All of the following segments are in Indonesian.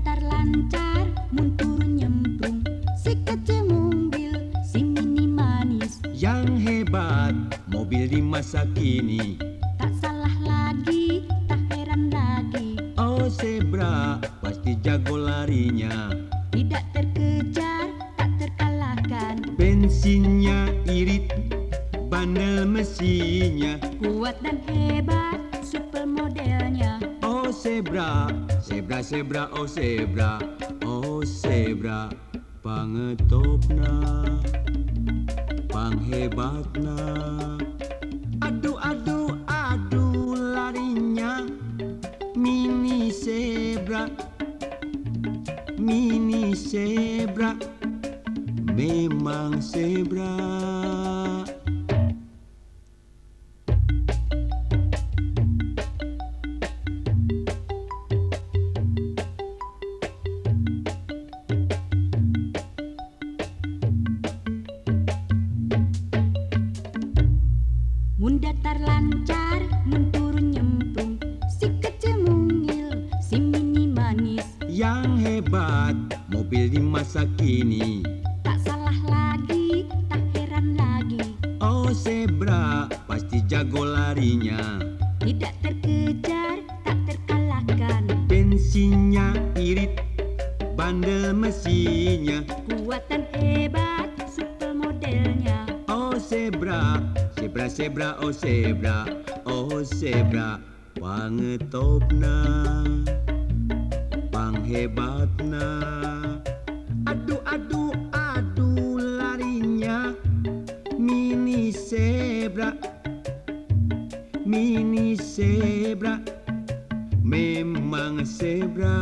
datar lancar, mun turun nyemplung, si kecil mobil, si mini manis. Yang hebat, mobil di masa kini. Tak salah lagi, tak heran lagi. Oh zebra, pasti jago larinya. Tidak terkejar, tak terkalahkan. Bensinnya irit, bandel mesinnya. Kuat dan hebat, super modelnya. Oh zebra, zebra, zebra, oh zebra. Oh zebra, pangetopna, panghebatna. Aduh, aduh, aduh larinya. Mini zebra, mini zebra, memang zebra. Mun datar lancar, mun turun nyemplung, si kecil mungil, si mini manis. Yang hebat, mobil di masa kini. Tak salah lagi, tak heran lagi. Oh zebra, pasti jago larinya. Tidak terkejar, tak terkalahkan. Bensinnya irit, bandel mesinnya. Kuat dan hebat, super modelnya. Oh zebra, zebra, zebra, oh zebra. Oh zebra, pangetopna, panghebatna. Aduh, aduh, aduh larinya. Mini zebra, mini zebra, memang zebra.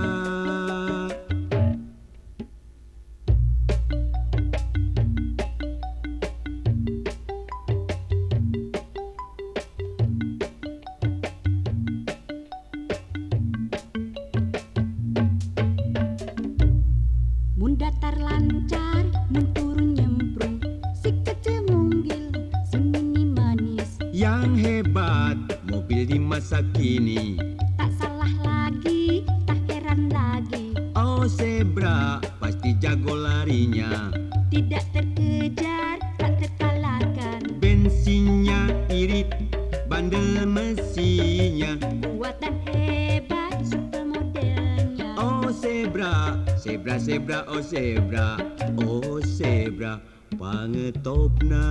Mun datar lancar, mun turun nyemplung, si kecil mungil, si mini manis. Yang hebat, mobil di masa kini. Tak salah lagi, tak heran lagi. Oh zebra, pasti jago larinya. Tidak terkejar, tak terkalahkan. Bensinnya irit, bandel mesinnya. Kuat dan hebat, super modelnya. Oh zebra, zebra, zebra, oh zebra. Oh zebra, pangetopna,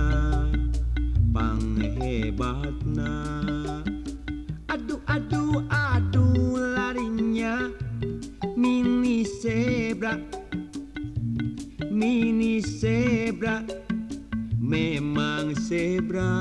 panghebatna. Aduh, aduh, aduh larinya. Mini zebra, mini zebra, memang zebra.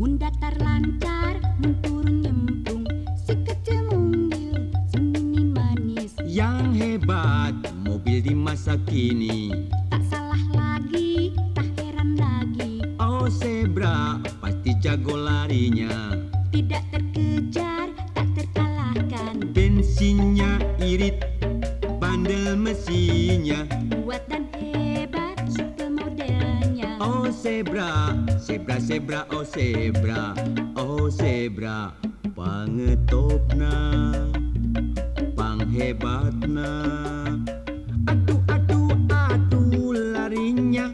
Mun datar lancar, mun turun nyemplung, si kecil mungil, si mini manis. Yang hebat, mobil di masa kini. Tak salah lagi, tak heran lagi. Oh zebra, pasti jago larinya. Tidak terkejar, tak terkalahkan. Bensinnya irit, bandel mesinnya. Kuat dan hebat, super modelnya. Oh zebra, zebra, zebra, oh zebra. Oh zebra, pangetopna, panghebatna. Aduh, aduh, aduh larinya.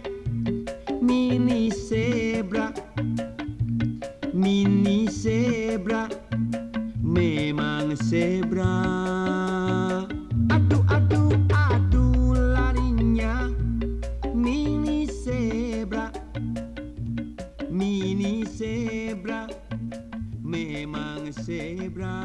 Mini zebra, mini zebra, memang zebra. Aduh, aduh, aduh larinya. Mini zebra, mini zebra, memang zebra.